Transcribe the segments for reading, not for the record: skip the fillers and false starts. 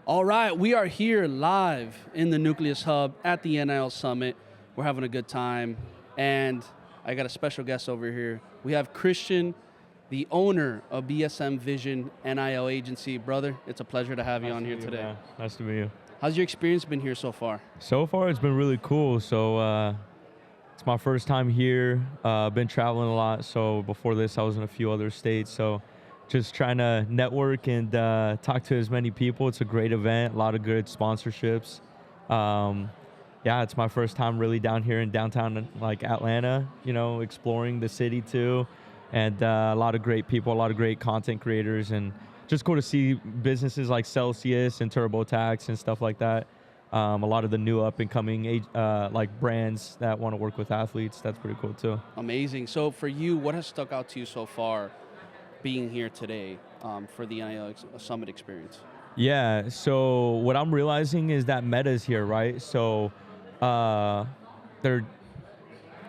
All right, we are here live in the Nucleus Hub at the NIL Summit. We're having a good time, and I got a special guest over here. We have Cristian, the owner of BSM Vision NIL Agency. Brother, it's a pleasure to have you on here today. Man. Nice to meet you. How's your experience been here so far? So far, it's been really cool. So it's my first time here. Been traveling a lot. So before this, I was in a few other states. So just trying to network and talk to as many people. It's a great event, a lot of good sponsorships. Yeah, it's my first time really down here in downtown like Atlanta, exploring the city too. And a lot of great people, a lot of great content creators, and just cool to see businesses like Celsius and TurboTax and stuff like that. A lot of the new up and coming like brands that want to work with athletes. That's pretty cool too. Amazing. So for you, what has stuck out to you so far being here today for the NIL Summit experience? Yeah, so what I'm realizing is that Meta's here, right? So they're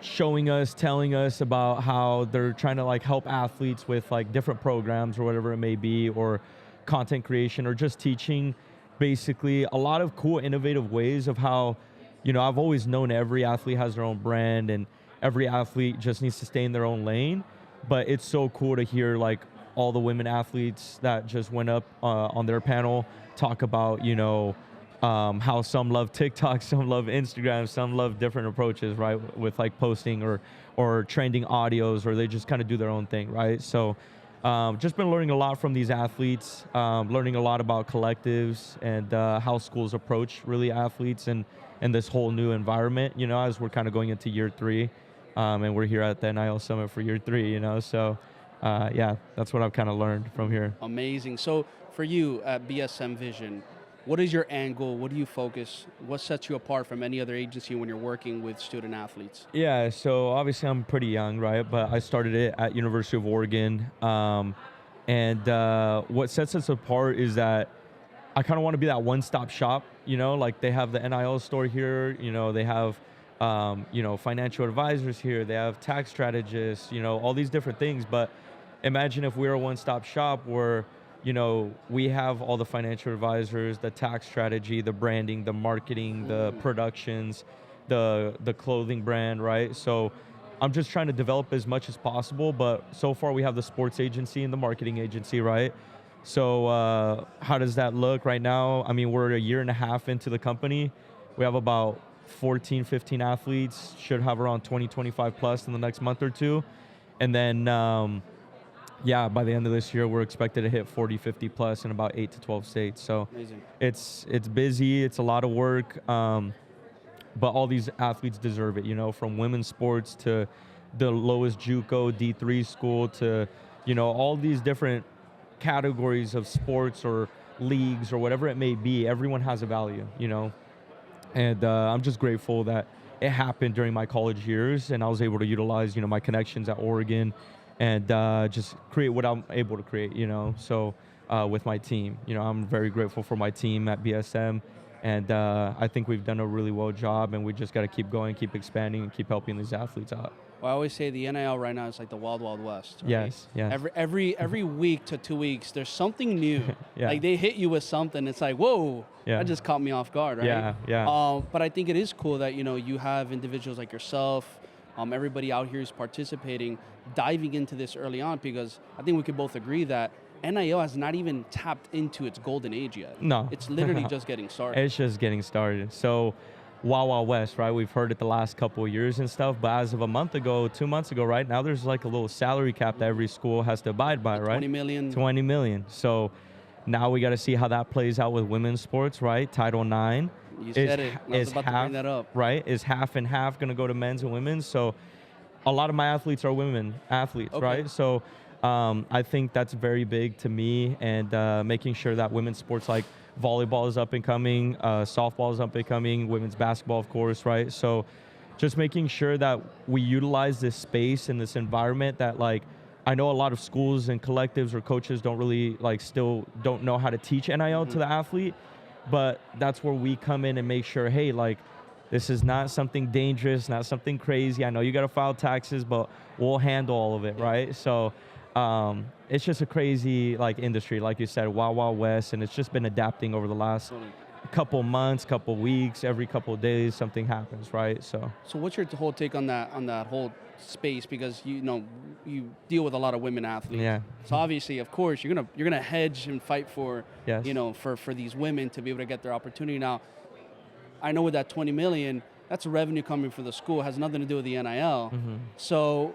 showing us, telling us about how they're trying to like help athletes with like different programs or whatever it may be, or content creation, or just teaching basically a lot of cool, innovative ways of how, I've always known every athlete has their own brand and every athlete just needs to stay in their own lane. But it's so cool to hear like all the women athletes that just went up on their panel talk about, how some love TikTok, some love Instagram, some love different approaches, right? With like posting or trending audios, or they just kind of do their own thing, right? So just been learning a lot from these athletes, learning a lot about collectives and how schools approach really athletes and this whole new environment, as we're kind of going into year 3. And we're here at the NIL Summit for year 3, so yeah, that's what I've kind of learned from here. Amazing. So for you at BSM Vision, what is your angle? What do you focus? What sets you apart from any other agency when you're working with student athletes? Yeah, so obviously I'm pretty young, right? But I started it at University of Oregon. And what sets us apart is that I kind of want to be that one-stop shop, like they have the NIL store here, they have financial advisors here, they have tax strategists, all these different things. But imagine if we were a one-stop shop where, we have all the financial advisors, the tax strategy, the branding, the marketing, the productions, the clothing brand, right? So I'm just trying to develop as much as possible, but so far we have the sports agency and the marketing agency, right? So how does that look right now? I mean, we're a year and a half into the company. We have about 14, 15 athletes, should have around 20, 25 plus in the next month or two. And then, yeah, by the end of this year, we're expected to hit 40, 50 plus in about 8 to 12 states. So amazing. It's busy, it's a lot of work, but all these athletes deserve it, from women's sports to the lowest JUCO D3 school to, all these different categories of sports or leagues or whatever it may be. Everyone has a value, And I'm just grateful that it happened during my college years and I was able to utilize, my connections at Oregon and just create what I'm able to create, So with my team, I'm very grateful for my team at BSM. And I think we've done a really well job, and we just got to keep going, keep expanding, and keep helping these athletes out. Well, I always say the NIL right now is like the wild, wild west. Right? Yes, yes. Every week to 2 weeks, there's something new. Yeah. Like they hit you with something. It's like, whoa, Yeah. that just caught me off guard, right? Yeah, yeah. But I think it is cool that, you have individuals like yourself, everybody out here is participating, diving into this early on, because I think we could both agree that NIL has not even tapped into its golden age yet. No. It's literally just getting started. It's just getting started. So Wild Wild West, right? We've heard it the last couple of years and stuff, but as of a month ago, 2 months ago, right now there's like a little salary cap that every school has to abide by, right? 20 million. 20 million. So now we got to see how that plays out with women's sports, right? Title IX. You said it. I was about to bring that up. Right? Is half and half going to go to men's and women's? So a lot of my athletes are women athletes, Okay. right? So I think that's very big to me, and making sure that women's sports like volleyball is up and coming, softball is up and coming, women's basketball, of course, right? So just making sure that we utilize this space and this environment that, like, I know a lot of schools and collectives or coaches don't really, like, still don't know how to teach NIL to the athlete, but that's where we come in and make sure, hey, like, this is not something dangerous, not something crazy. I know you got to file taxes, but we'll handle all of it, right? So It's just a crazy like industry, like you said, wild, wild west, and it's just been adapting over the last couple months, couple weeks, every couple of days, something happens, right? So what's your whole take on that whole space? Because you deal with a lot of women athletes. Yeah. So obviously, of course, you're gonna hedge and fight for Yes. for these women to be able to get their opportunity. Now, I know with that 20 million, that's revenue coming from the school. It has nothing to do with the NIL. So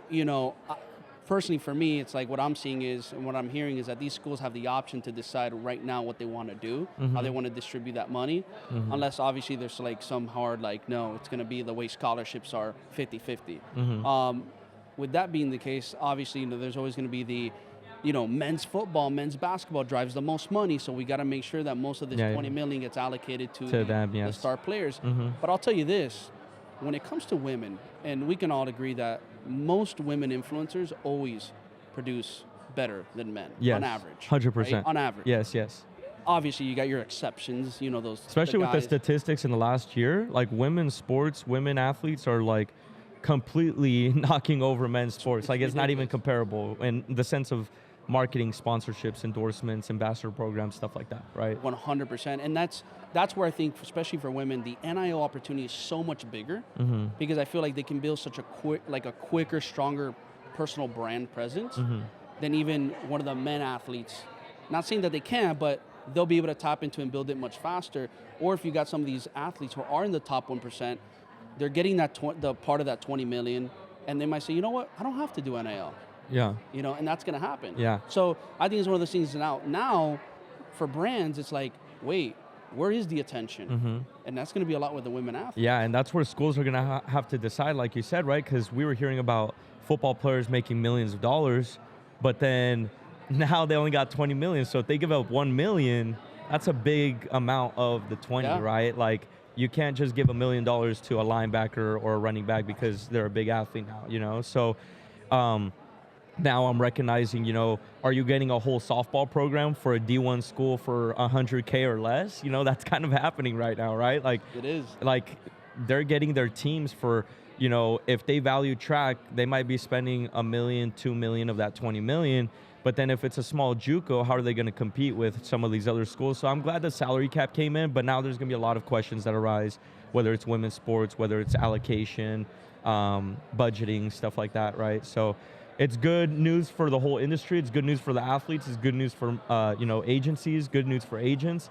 personally, for me, it's like what I'm seeing is, and what I'm hearing is that these schools have the option to decide right now what they want to do, how they want to distribute that money, unless obviously there's like some hard, like, no, it's going to be the way scholarships are 50-50. With that being the case, obviously, there's always going to be the, men's football, men's basketball drives the most money, so we got to make sure that most of this 20 million gets allocated to them, the star players. But I'll tell you this, when it comes to women, and we can all agree that most women influencers always produce better than men, on average. 100%. Right? On average. Yes. Obviously, you got your exceptions, those. Especially with the statistics in the last year, like women's sports, women athletes are like completely knocking over men's sports. Like it's not even comparable in the sense of marketing, sponsorships, endorsements, ambassador programs, stuff like that, right? 100%. And that's where I think, especially for women, the NIL opportunity is so much bigger because I feel like they can build such a quicker, stronger personal brand presence than even one of the men athletes. Not saying that they can't, but they'll be able to tap into and build it much faster. Or if you got some of these athletes who are in the top 1%, they're getting that the part of that 20 million, and they might say, you know what, I don't have to do NIL. Yeah. And that's going to happen. Yeah. So I think it's one of those things now for brands, it's like, wait, where is the attention? And that's going to be a lot with the women athletes. Yeah, and that's where schools are going to have to decide, like you said, right? Because we were hearing about football players making millions of dollars, but then now they only got 20 million. So if they give up 1 million, that's a big amount of the 20, right? Like you can't just give $1 million to a linebacker or a running back because they're a big athlete now, So now I'm recognizing, are you getting a whole softball program for a D1 school for $100K or less? That's kind of happening right now, right? Like it is. Like they're getting their teams for, if they value track, they might be spending $1 million, $2 million of that 20 million. But then if it's a small JUCO, how are they going to compete with some of these other schools? So I'm glad the salary cap came in, but now there's going to be a lot of questions that arise, whether it's women's sports, whether it's allocation, budgeting, stuff like that, right? So it's good news for the whole industry. It's good news for the athletes. It's good news for agencies. Good news for agents.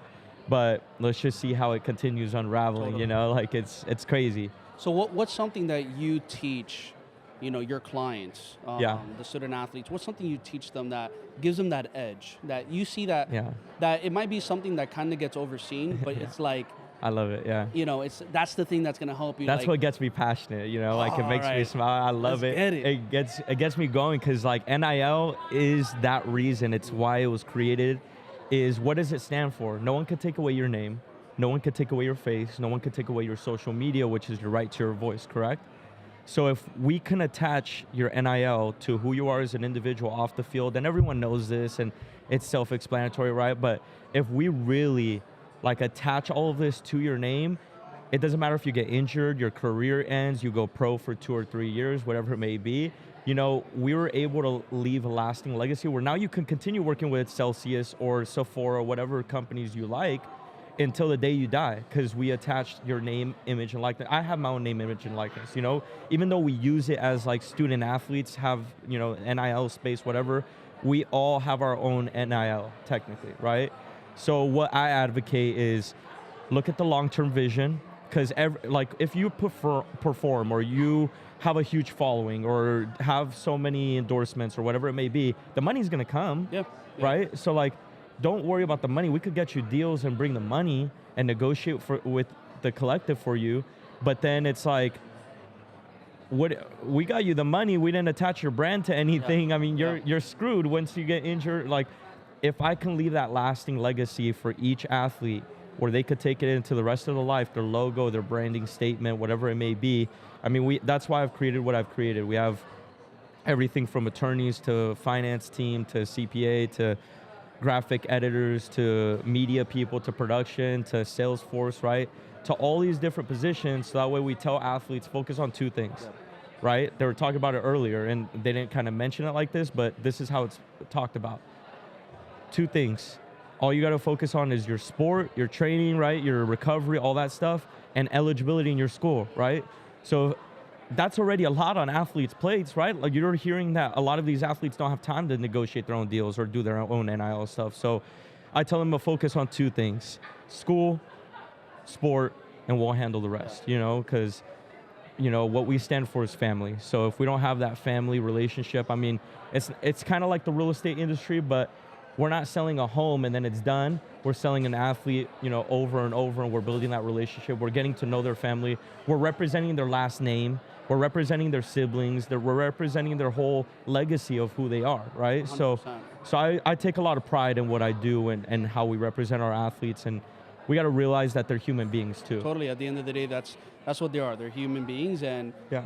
But let's just see how it continues unraveling. Totally. Like it's crazy. So what's something that you teach, your clients, the student athletes? What's something you teach them that gives them that edge? That you see that that it might be something that kind of gets overseen, but it's like. I love it, yeah. That's the thing that's going to help you. That's what gets me passionate, like it makes me smile. I love it. It gets me going because like NIL is that reason. It's why it was created. Is what does it stand for? No one could take away your name. No one could take away your face. No one could take away your social media, which is your right to your voice, correct? So if we can attach your NIL to who you are as an individual off the field, and everyone knows this and it's self-explanatory, right? But if we really attach all of this to your name, it doesn't matter if you get injured, your career ends, you go pro for 2 or 3 years, whatever it may be. We were able to leave a lasting legacy where now you can continue working with Celsius or Sephora, whatever companies you like, until the day you die, because we attached your name, image, and likeness. I have my own name, image, and likeness, even though we use it as like student athletes have, NIL space, whatever, we all have our own NIL technically, right? So what I advocate is look at the long-term vision, because if you perform or you have a huge following or have so many endorsements or whatever it may be, the money's going to come, right? So don't worry about the money. We could get you deals and bring the money and negotiate with the collective for you, but then it's like, we got you the money, we didn't attach your brand to anything. I mean, you're screwed once you get injured. If I can leave that lasting legacy for each athlete where they could take it into the rest of their life, their logo, their branding statement, whatever it may be. I mean, that's why I've created what I've created. We have everything from attorneys to finance team to CPA to graphic editors to media people to production to Salesforce, right? To all these different positions. So that way we tell athletes, focus on 2 things. right? They were talking about it earlier, and they didn't kind of mention it like this, but this is how it's talked about. 2 things. All you got to focus on is your sport, your training, right? Your recovery, all that stuff, and eligibility in your school, right? So that's already a lot on athletes' plates, right? Like you're hearing that a lot of these athletes don't have time to negotiate their own deals or do their own NIL stuff. So I tell them to focus on 2 things: school, sport, and we'll handle the rest, because what we stand for is family. So if we don't have that family relationship, I mean, it's kind of like the real estate industry, but we're not selling a home and then it's done. We're selling an athlete, over and over, and we're building that relationship. We're getting to know their family. We're representing their last name. We're representing their siblings. We're representing their whole legacy of who they are, right? 100%. So I take a lot of pride in what I do and how we represent our athletes, and we got to realize that they're human beings too. Totally. At the end of the day, that's what they are. They're human beings, and Yeah.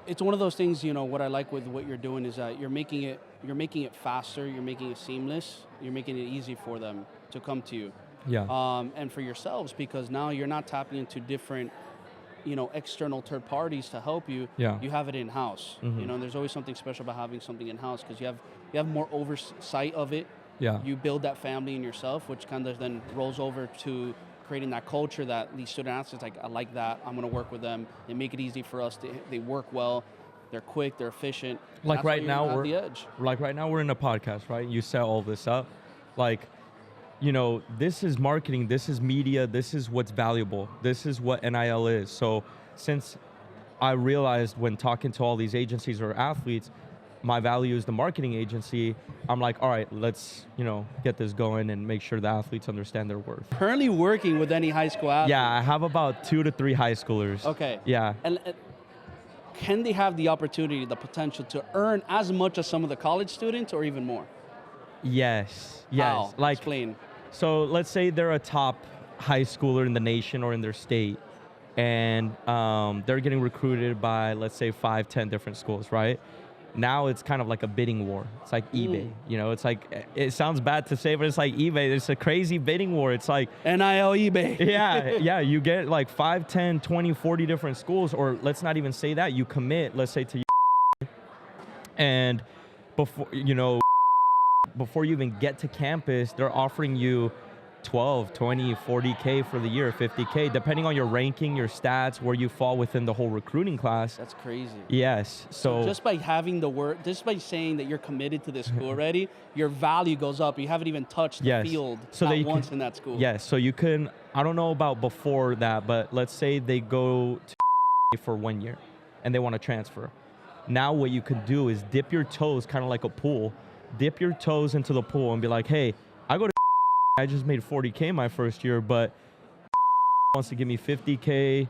it's one of those things. What I like with what you're doing is that you're making it faster. You're making it seamless. You're making it easy for them to come to you. Yeah. And for yourselves, because now you're not tapping into different, external third parties to help you. Yeah. You have it in house. Mhm. And there's always something special about having something in house because you have more oversight of it. Yeah. You build that family in yourself, which kind of then rolls over to creating that culture that these student athletes like. I like that. I'm going to work with them. They make it easy for us. They work well. They're quick. They're efficient. Like right now, we're the edge. Like right now, we're in a podcast, right? You set all this up, like, this is marketing, this is media, this is what's valuable, this is what NIL is. So since I realized when talking to all these agencies or athletes, my value is the marketing agency, I'm like, all right, let's, get this going and make sure the athletes understand their worth. Currently working with any high school athlete? Yeah, I have about 2 to 3 high schoolers. Okay. Yeah. And can they have the opportunity, the potential to earn as much as some of the college students or even more? Yes. How? Like, Explain. so let's say they're a top high schooler in the nation or in their state, and they're getting recruited by, let's say, 5, 10 different schools, right? Now it's kind of like a bidding war. It's like eBay. It's like, it sounds bad to say, but it's like eBay. It's a crazy bidding war. It's like NIL eBay. yeah, you get like 5, 10, 20, 40 different schools, or let's not even say that. You commit, let's say, to and before you even get to campus, they're offering you 12, 20, 40K for the year, 50K, depending on your ranking, your stats, where you fall within the whole recruiting class. That's crazy. Yes. So just by having the word, just by saying that you're committed to this school already, your value goes up. You haven't even touched the field once in that school. Yes. So you can, I don't know about before that, but let's say they go to for 1 year and they want to transfer. Now what you could do is dip your toes, kind of like a pool, dip your toes into the pool and be like, hey, I just made 40K my first year, but wants to give me 50K,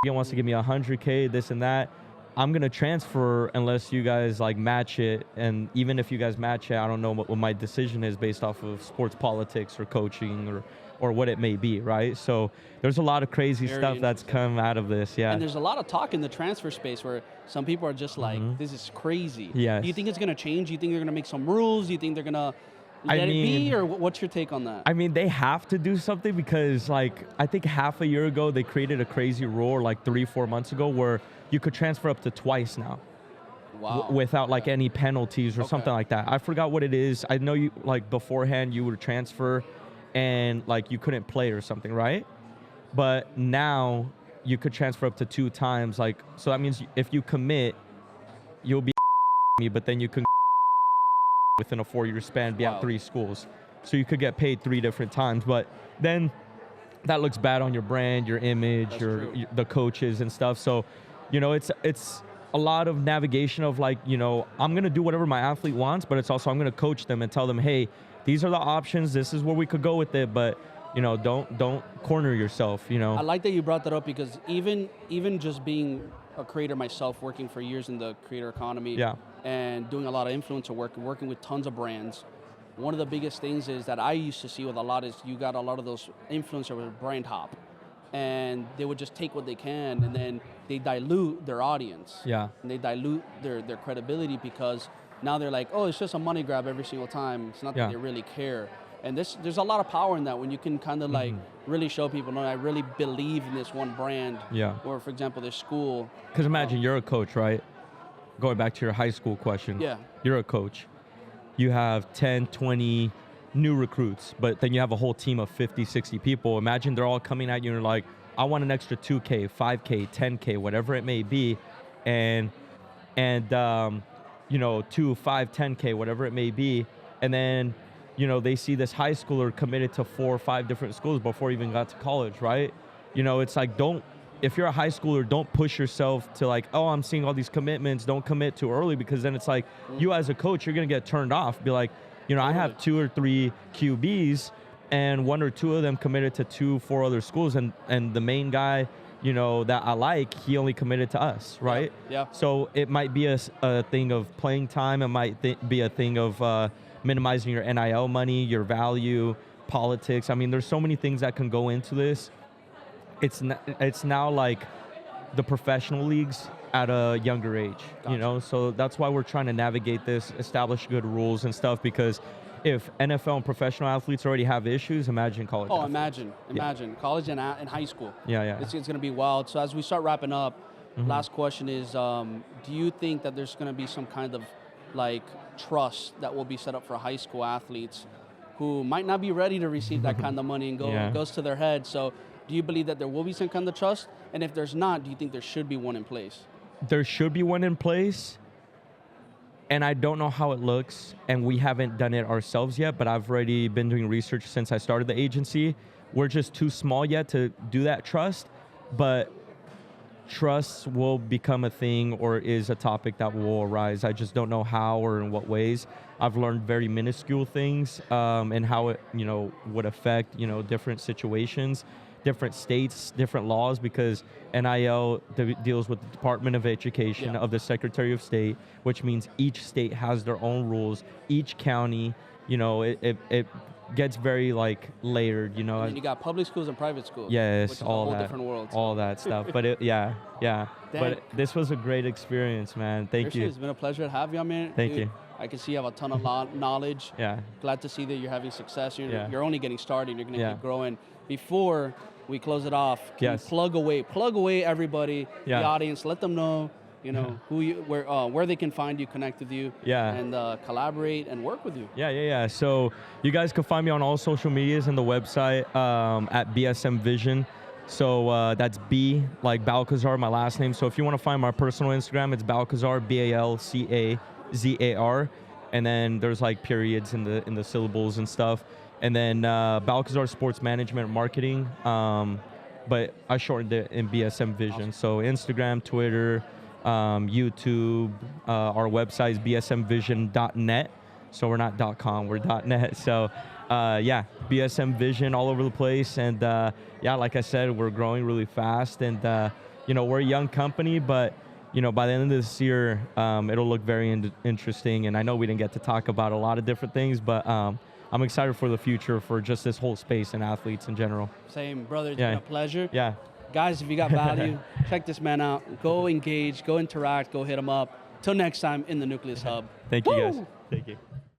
wants to give me 100K, this and that. I'm gonna transfer unless you guys like match it, and even if you guys match it, I don't know what my decision is based off of sports politics or coaching or what it may be, right? So there's a lot of crazy stuff that's come out of this, yeah. And there's a lot of talk in the transfer space where some people are just like, this is crazy. Yes. Do you think it's gonna change? Do you think they're gonna make some rules? Do you think they're gonna let it be, or what's your take on that? I mean, they have to do something because, like, I think half a year ago, they created a crazy rule, like 3-4 months ago, where you could transfer up to twice now. Wow. Without, like, any penalties or something like that. I forgot what it is. I know you, like, beforehand, you would transfer and, like, you couldn't play or something, right? But now you could transfer up to 2 times. Like, so that means if you commit, you'll be me, but then you can within a 4-year span be at 3 schools. So you could get paid 3 different times, but then that looks bad on your brand, your image, the coaches and stuff. So, it's a lot of navigation of like, I'm going to do whatever my athlete wants, but it's also I'm going to coach them and tell them, hey, these are the options. This is where we could go with it, but don't corner yourself, I like that you brought that up because even just being a creator myself, working for years in the creator economy, and doing a lot of influencer work and working with tons of brands, one of the biggest things is that I used to see with a lot is you got a lot of those influencers with brand hop, and they would just take what they can and then they dilute their audience. And they dilute their credibility because now they're like, oh, it's just a money grab every single time. It's not that they really care. And there's a lot of power in that when you can kind of like really show people, no, I really believe in this one brand. Yeah. Or for example, this school. Because imagine you're a coach, right? Going back to your high school question. Yeah. You're a coach. You have 10, 20 new recruits, but then you have a whole team of 50, 60 people. Imagine they're all coming at you and you're like, I want an extra 2K, 5K, 10K, whatever it may be. And 2, 5, 10K, whatever it may be. And then, they see this high schooler committed to 4 or 5 different schools before he even got to college, right? It's like, if you're a high schooler, don't push yourself to like, oh, I'm seeing all these commitments, don't commit too early, because then it's like, you as a coach, you're gonna get turned off. Be like, I have 2 or 3 QBs, and 1 or 2 of them committed to 2, 4 other schools, and the main guy, that I like, he only committed to us, right? Yeah. So it might be a thing of playing time. It might be a thing of minimizing your NIL money, your value, politics. I mean, there's so many things that can go into this. It's now like the professional leagues at a younger age, Gotcha. So that's why we're trying to navigate this, establish good rules and stuff, because if NFL and professional athletes already have issues, imagine college athletes. Imagine college and high school. Yeah. It's going to be wild. So as we start wrapping up, last question is, do you think that there's going to be some kind of like trust that will be set up for high school athletes who might not be ready to receive that kind of money and it goes to their head? So do you believe that there will be some kind of trust? And if there's not, do you think there should be one in place? There should be one in place. And I don't know how it looks, and we haven't done it ourselves yet, but I've already been doing research since I started the agency. We're just too small yet to do that trust, but trust will become a thing or is a topic that will arise. I just don't know how or in what ways. I've learned very minuscule things and how it, would affect, different situations, different states, different laws, because NIL deals with the Department of Education of the Secretary of State, which means each state has their own rules. Each county, it gets very like layered, And you got public schools and private schools. Yes, which is all a whole that, different world. all that stuff. But yeah. But this was a great experience, man. Thank you. It's been a pleasure to have you, man. Thank you. I can see you have a ton of knowledge. Yeah. Glad to see that you're having success. You're only getting started. You're going to keep growing. Before we close it off, can you plug away everybody, the audience, let them know, where they can find you, connect with you, and collaborate and work with you. Yeah. So you guys can find me on all social medias and the website at BSM Vision. So that's B, like Balcazar, my last name. So if you want to find my personal Instagram, it's Balcazar, BALCAZAR. And then there's like periods in the syllables and stuff. And then Balcazar Sports Management and Marketing, but I shortened it in BSM Vision. Awesome. So Instagram, Twitter, YouTube, our website is bsmvision.net. So we're not .com, we're .net. So BSM Vision all over the place. And like I said, we're growing really fast. And we're a young company, but by the end of this year, it'll look very interesting. And I know we didn't get to talk about a lot of different things, but I'm excited for the future for just this whole space and athletes in general. Same, brother. It's been a pleasure. Yeah. Guys, if you got value, check this man out. Go engage, go interact, go hit him up. Till next time in the Nucleus Hub. Thank you, guys.